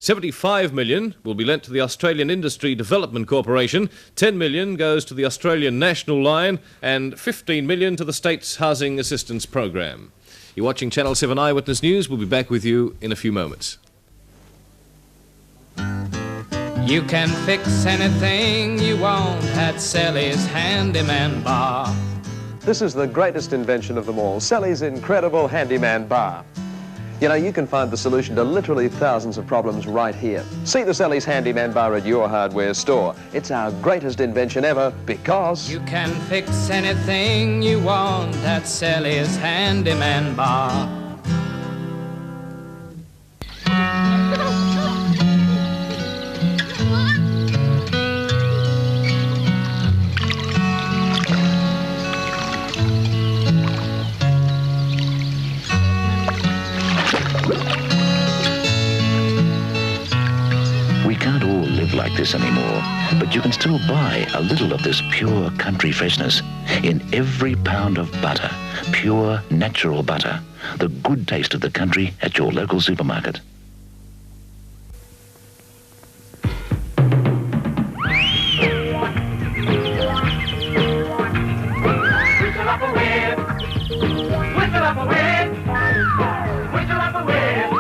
$75 million will be lent to the Australian Industry Development Corporation, $10 million goes to the Australian National Line, and $15 million to the state's Housing Assistance Program. You're watching Channel 7 Eyewitness News. We'll be back with you in a few moments. You can fix anything you want at Sally's Handyman Bar. This is the greatest invention of them all, Sally's incredible handyman bar. You know, you can find the solution to literally thousands of problems right here. See the Sally's handyman bar at your hardware store. It's our greatest invention ever because you can fix anything you want at Sally's Handyman Bar. Like this anymore, but you can still buy a little of this pure country freshness in every pound of butter, pure natural butter, the good taste of the country at your local supermarket. Whistle up a whip, whistle up a whip, whistle up a whip,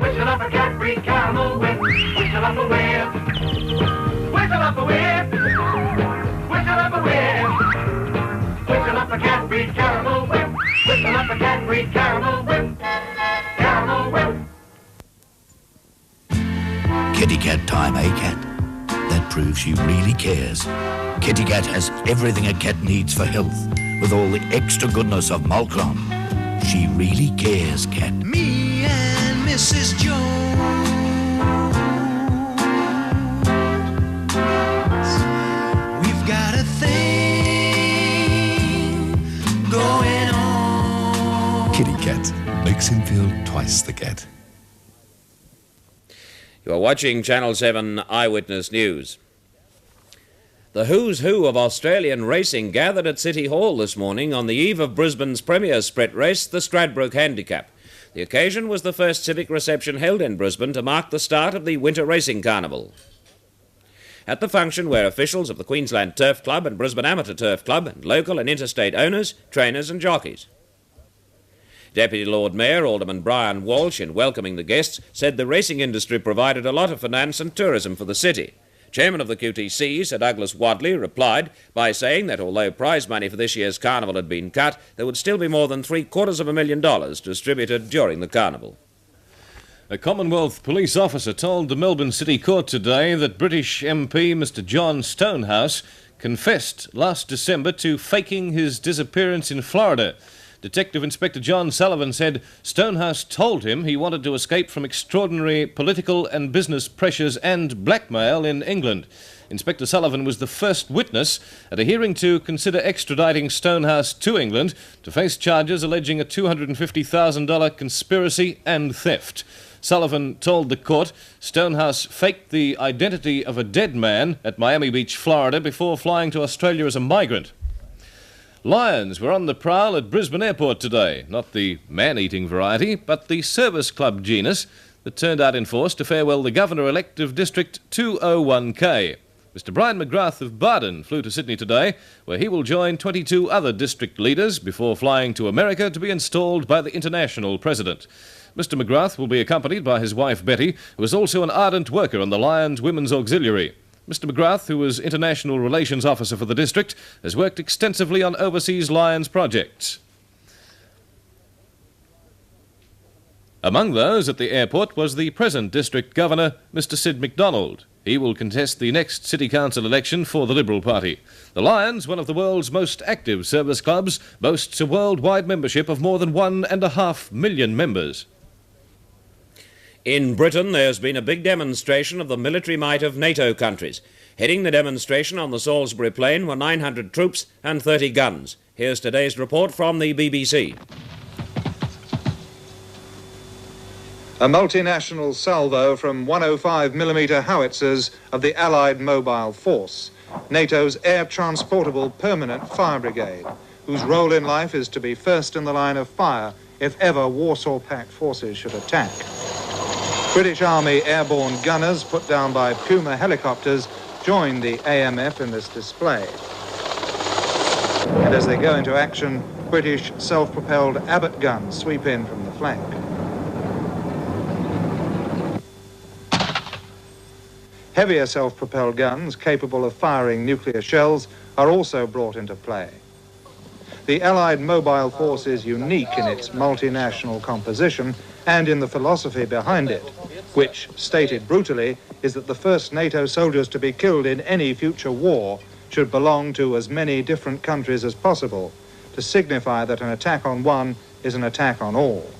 whistle up a Cadbury caramel whip. Whistle up a whip, whistle up a whip, whistle up a whip, whistle up a Cadbury caramel whip, whistle up a Cadbury caramel whip, caramel whip. Kitty Cat time, eh, Cat? That proves she really cares. Kitty Cat has everything a cat needs for health, with all the extra goodness of Mulcron. She really cares, Cat. Me and Mrs. Jones, we've got a thing going on. Kitty Cat makes him feel twice the cat. You are watching Channel 7 Eyewitness News. The who's who of Australian racing gathered at City Hall this morning on the eve of Brisbane's premier sprint race, the Stradbroke Handicap. The occasion was the first civic reception held in Brisbane to mark the start of the Winter Racing Carnival. At the function were officials of the Queensland Turf Club and Brisbane Amateur Turf Club, and local and interstate owners, trainers and jockeys. Deputy Lord Mayor Alderman Brian Walsh, in welcoming the guests, said the racing industry provided a lot of finance and tourism for the city. Chairman of the QTC, Sir Douglas Wadley, replied by saying that although prize money for this year's carnival had been cut, there would still be more than $750,000 distributed during the carnival. A Commonwealth police officer told the Melbourne City Court today that British MP Mr John Stonehouse confessed last December to faking his disappearance in Florida. Detective Inspector John Sullivan said Stonehouse told him he wanted to escape from extraordinary political and business pressures and blackmail in England. Inspector Sullivan was the first witness at a hearing to consider extraditing Stonehouse to England to face charges alleging a $250,000 conspiracy and theft. Sullivan told the court Stonehouse faked the identity of a dead man at Miami Beach, Florida, before flying to Australia as a migrant. Lions were on the prowl at Brisbane Airport today, not the man-eating variety, but the service club genus that turned out in force to farewell the Governor-elect of District 201K. Mr Brian McGrath of Barden flew to Sydney today, where he will join 22 other district leaders before flying to America to be installed by the international president. Mr McGrath will be accompanied by his wife Betty, who is also an ardent worker on the Lions Women's Auxiliary. Mr McGrath, who was International Relations Officer for the district, has worked extensively on overseas Lions projects. Among those at the airport was the present District Governor, Mr Sid MacDonald. He will contest the next City Council election for the Liberal Party. The Lions, one of the world's most active service clubs, boasts a worldwide membership of more than 1.5 million members. In Britain, there's been a big demonstration of the military might of NATO countries. Heading the demonstration on the Salisbury Plain were 900 troops and 30 guns. Here's today's report from the BBC. A multinational salvo from 105mm howitzers of the Allied Mobile Force, NATO's air transportable permanent fire brigade, whose role in life is to be first in the line of fire if ever Warsaw Pact forces should attack. British Army airborne gunners put down by Puma helicopters join the AMF in this display. And as they go into action, British self-propelled Abbott guns sweep in from the flank. Heavier self-propelled guns capable of firing nuclear shells are also brought into play. The Allied mobile force is unique in its multinational composition and in the philosophy behind it, which, stated brutally, is that the first NATO soldiers to be killed in any future war should belong to as many different countries as possible, to signify that an attack on one is an attack on all.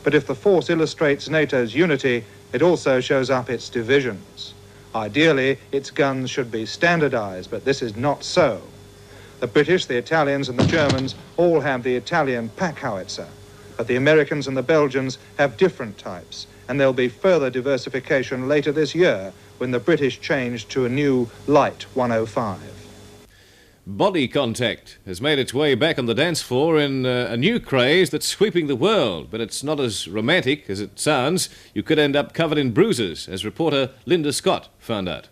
But if the force illustrates NATO's unity, it also shows up its divisions. Ideally, its guns should be standardized, but this is not so. The British, the Italians and the Germans all have the Italian pack howitzer, but the Americans and the Belgians have different types, and there'll be further diversification later this year when the British change to a new light 105. Body contact has made its way back on the dance floor in a new craze that's sweeping the world, but it's not as romantic as it sounds. You could end up covered in bruises, as reporter Linda Scott found out.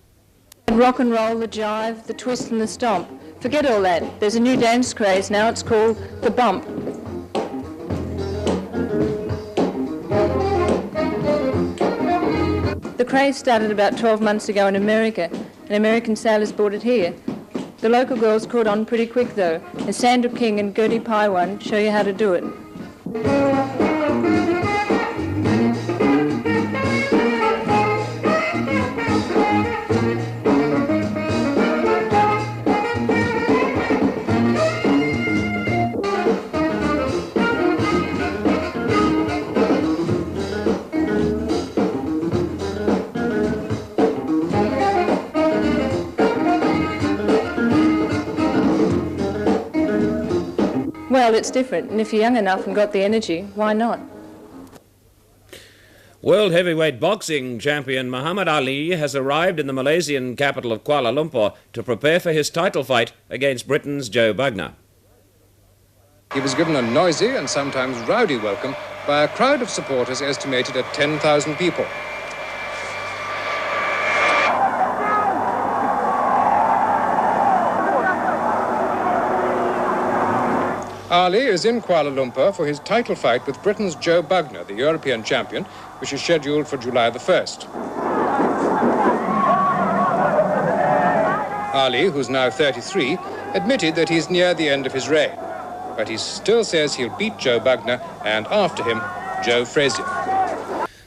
Rock and roll, the jive, the twist and the stomp. Forget all that. There's a new dance craze now. It's called the bump. The craze started about 12 months ago in America, and American sailors brought it here. The local girls caught on pretty quick though, and Sandra King and Gertie Paiwan show you how to do it. Well, it's different, and if you're young enough and got the energy, why not? World heavyweight boxing champion Muhammad Ali has arrived in the Malaysian capital of Kuala Lumpur to prepare for his title fight against Britain's Joe Bugner. He was given a noisy and sometimes rowdy welcome by a crowd of supporters estimated at 10,000 people. Ali is in Kuala Lumpur for his title fight with Britain's Joe Bugner, the European champion, which is scheduled for July the 1st. Ali, who's now 33, admitted that he's near the end of his reign, but he still says he'll beat Joe Bugner and, after him, Joe Frazier.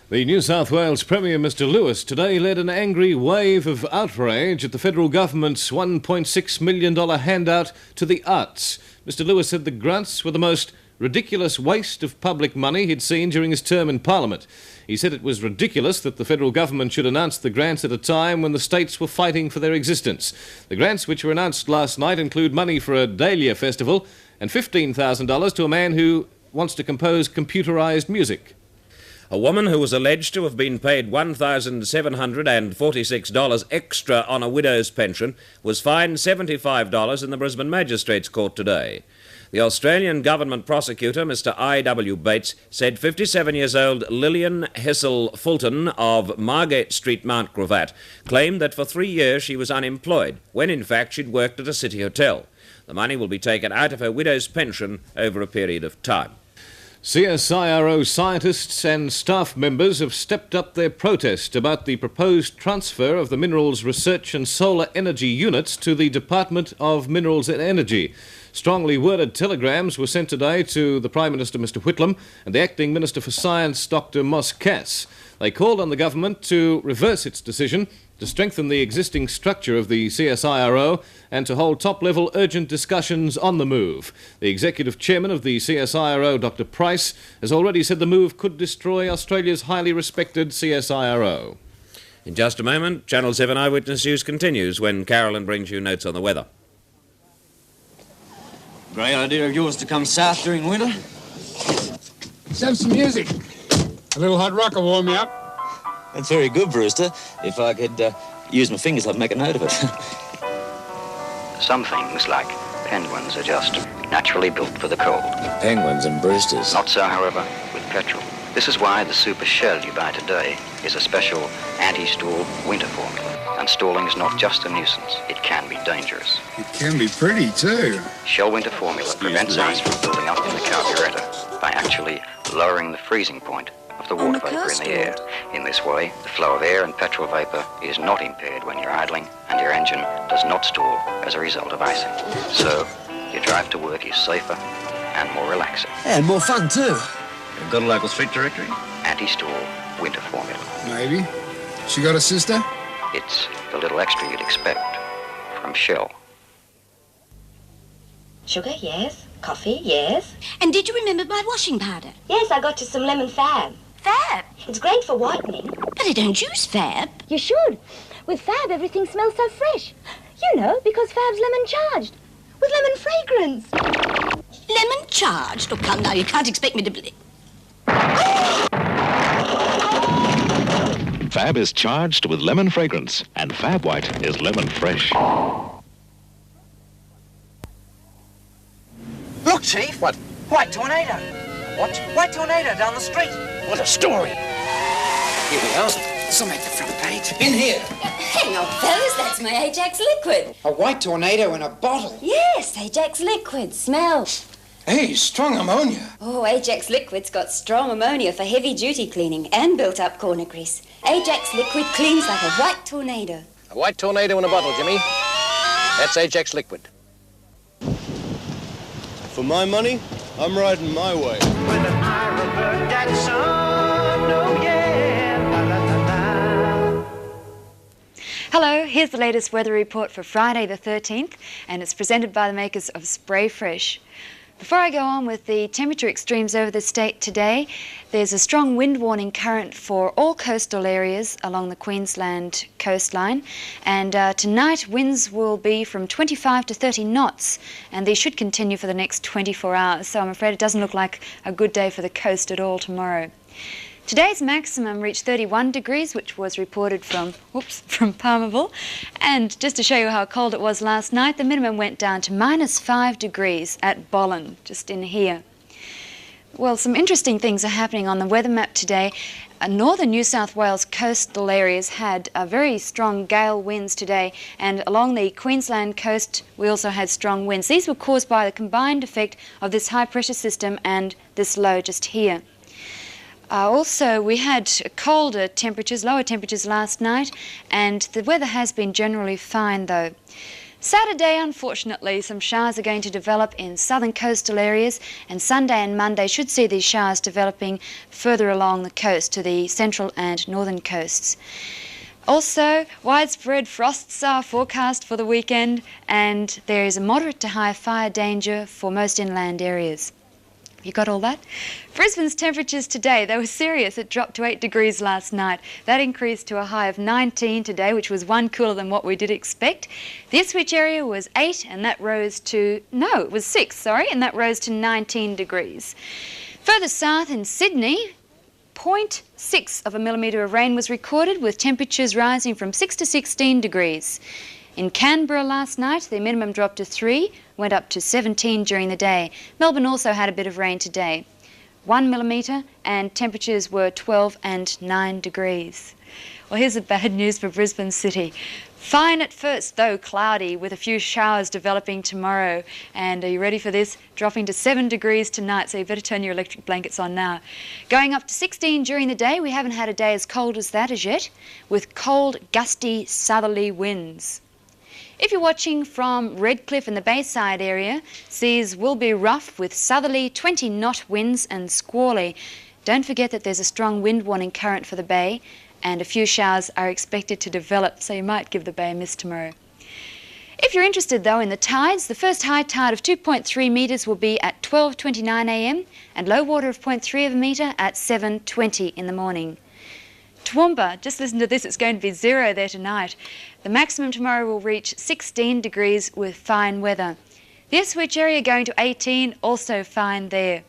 The New South Wales Premier, Mr Lewis, today led an angry wave of outrage at the federal government's $1.6 million handout to the arts. Mr Lewis said the grants were the most ridiculous waste of public money he'd seen during his term in Parliament. He said it was ridiculous that the federal government should announce the grants at a time when the states were fighting for their existence. The grants which were announced last night include money for a Dahlia festival and $15,000 to a man who wants to compose computerised music. A woman who was alleged to have been paid $1,746 extra on a widow's pension was fined $75 in the Brisbane Magistrates Court today. The Australian government prosecutor, Mr I.W. Bates, said 57-years-old Lillian Hessel Fulton of Margate Street, Mount Gravatt, claimed that for 3 years she was unemployed, when in fact she'd worked at a city hotel. The money will be taken out of her widow's pension over a period of time. CSIRO scientists and staff members have stepped up their protest about the proposed transfer of the Minerals Research and Solar Energy units to the Department of Minerals and Energy. Strongly worded telegrams were sent today to the Prime Minister, Mr Whitlam, and the Acting Minister for Science, Dr Moss Cass. They called on the government to reverse its decision, to strengthen the existing structure of the CSIRO and to hold top-level urgent discussions on the move. The Executive Chairman of the CSIRO, Dr Price, has already said the move could destroy Australia's highly respected CSIRO. In just a moment, Channel 7 Eyewitness News continues when Carolyn brings you notes on the weather. Great idea of yours to come south during winter. Let's have some music. A little hot rock will warm me up. That's very good, Brewster. If I could use my fingers, I'd make a note of it. Some things, like penguins, are just naturally built for the cold. Penguins and Brewsters. Not so, however, with petrol. This is why the super shell you buy today is a special anti-stool winter formula. And stalling is not just a nuisance, it can be dangerous. It can be pretty too. Shell winter formula prevents ice from building up in the carburetor by actually lowering the freezing point of the water vapor in the air. In this way, the flow of air and petrol vapor is not impaired when you're idling, and your engine does not stall as a result of icing. So, your drive to work is safer and more relaxing. And more fun too. You've got a local street directory? Anti-stall winter formula. Maybe. She got a sister? It's the little extra you'd expect from Shell. Sugar, yes. Coffee, yes. And did you remember my washing powder? Yes, I got you some lemon fab. Fab? It's great for whitening. But I don't use Fab. You should. With Fab, everything smells so fresh. You know, because Fab's lemon charged. With lemon fragrance. Lemon charged? Oh, come now, you can't expect me to believe. Fab is charged with lemon fragrance, and Fab White is lemon fresh. Look, Chief. What? White tornado. What? White tornado down the street. What a story. Here we are. This'll make the front page. In here. Hang on, fellas, that's my Ajax liquid. A white tornado in a bottle. Yes, Ajax liquid. Smell. Hey, strong ammonia. Oh, Ajax liquid's got strong ammonia for heavy-duty cleaning and built-up corner grease. Ajax liquid cleans like a white tornado. A white tornado in a bottle, Jimmy. That's Ajax liquid. For my money, I'm riding my way. Hello, here's the latest weather report for Friday the 13th, and it's presented by the makers of Spray Fresh. Before I go on with the temperature extremes over the state today, there's a strong wind warning current for all coastal areas along the Queensland coastline, and tonight winds will be from 25 to 30 knots, and these should continue for the next 24 hours, so I'm afraid it doesn't look like a good day for the coast at all tomorrow. Today's maximum reached 31 degrees, which was reported from Palmerville. And just to show you how cold it was last night, the minimum went down to -5 degrees at Bollen, just in here. Well, some interesting things are happening on the weather map today. Northern New South Wales coastal areas had very strong gale winds today, and along the Queensland coast we also had strong winds. These were caused by the combined effect of this high pressure system and this low just here. Also, we had colder temperatures, lower temperatures last night, and the weather has been generally fine though. Saturday, unfortunately, some showers are going to develop in southern coastal areas, and Sunday and Monday should see these showers developing further along the coast to the central and northern coasts. Also, widespread frosts are forecast for the weekend, and there is a moderate to high fire danger for most inland areas. You got all that? Brisbane's temperatures today, they were serious. It dropped to 8 degrees last night. That increased to a high of 19 today, which was 1 cooler than what we did expect. The Ipswich area was 8, and that rose to... No, it was 6, sorry, and that rose to 19 degrees. Further south in Sydney, 0.6 of a millimetre of rain was recorded, with temperatures rising from 6 to 16 degrees. In Canberra last night, the minimum dropped to 3, went up to 17 during the day. Melbourne also had a bit of rain today, 1 millimetre, and temperatures were 12 and 9 degrees. Well, here's the bad news for Brisbane City. Fine at first, though cloudy, with a few showers developing tomorrow. And are you ready for this? Dropping to 7 degrees tonight, so you better turn your electric blankets on now. Going up to 16 during the day. We haven't had a day as cold as that as yet, with cold, gusty, southerly winds. If you're watching from Redcliffe in the Bayside area, seas will be rough with southerly 20-knot winds and squally. Don't forget that there's a strong wind warning current for the bay, and a few showers are expected to develop, so you might give the bay a miss tomorrow. If you're interested, though, in the tides, the first high tide of 2.3 metres will be at 12:29 a.m. and low water of 0.3 of a metre at 7:20 in the morning. Toowoomba, just listen to this, it's going to be 0 there tonight. The maximum tomorrow will reach 16 degrees with fine weather. The Ipswich area going to 18, also fine there.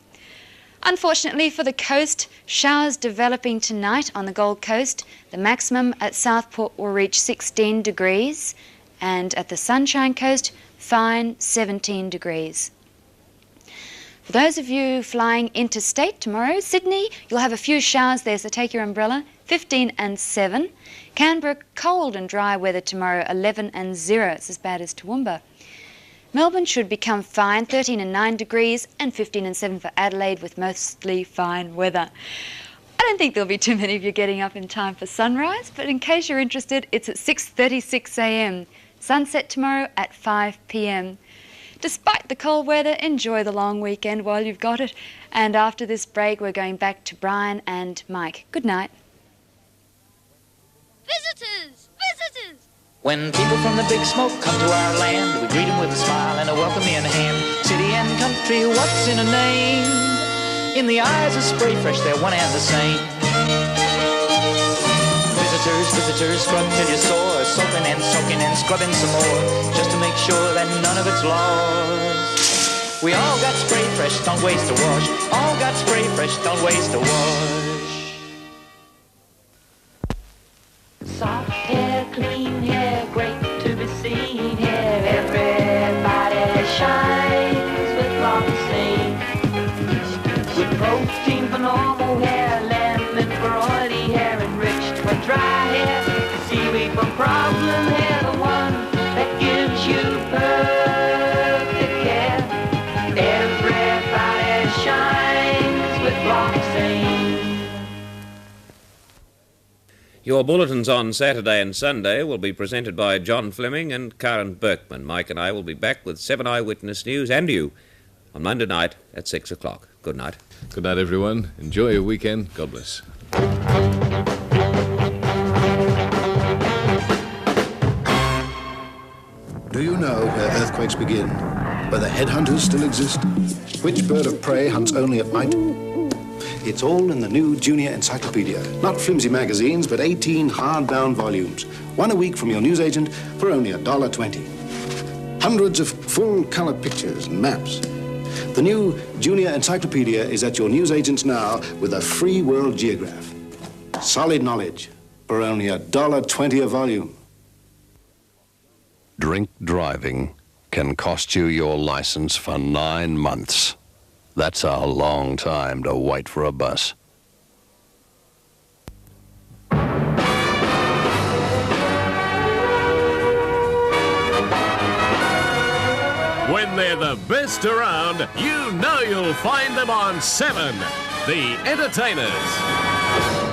Unfortunately for the coast, showers developing tonight on the Gold Coast. The maximum at Southport will reach 16 degrees, and at the Sunshine Coast, fine 17 degrees. For those of you flying interstate tomorrow, Sydney, you'll have a few showers there, so take your umbrella, 15 and 7. Canberra, cold and dry weather tomorrow, 11 and 0. It's as bad as Toowoomba. Melbourne should become fine, 13 and 9 degrees, and 15 and 7 for Adelaide with mostly fine weather. I don't think there'll be too many of you getting up in time for sunrise, but in case you're interested, it's at 6:36 a.m. Sunset tomorrow at 5 p.m. Despite the cold weather, enjoy the long weekend while you've got it. And after this break, we're going back to Brian and Mike. Good night. Visitors! Visitors! When people from the big smoke come to our land, we greet them with a smile and a welcoming hand. City and country, what's in a name? In the eyes of Spray Fresh, they're one and the same. Visitors, visitors, scrub till you're sore, soaping and soaking and scrubbing some more, just to make sure that none of it's lost. We all got Spray Fresh, don't waste a wash. All got Spray Fresh, don't waste a wash. Soft hair, clean hair, great to be seen here. Everybody shines with Loxane. With protein for normal hair, lemon for oily hair, enriched for dry hair, seaweed for problem hair, the one that gives you perfect care. Everybody shines with Loxane. Your bulletins on Saturday and Sunday will be presented by John Fleming and Karen Berkman. Mike and I will be back with 7 Eyewitness News and you on Monday night at 6 o'clock. Good night. Good night, everyone. Enjoy your weekend. God bless. Do you know where earthquakes begin? Whether headhunters still exist? Which bird of prey hunts only at night? It's all in the new Junior Encyclopedia. Not flimsy magazines, but 18 hardbound volumes. One a week from your newsagent for only $1.20. Hundreds of full-color pictures and maps. The new Junior Encyclopedia is at your newsagents now with a free world geograph. Solid knowledge for only $1.20 a volume. Drink driving can cost you your license for 9 months. That's a long time to wait for a bus. When they're the best around, you know you'll find them on 7, The Entertainers.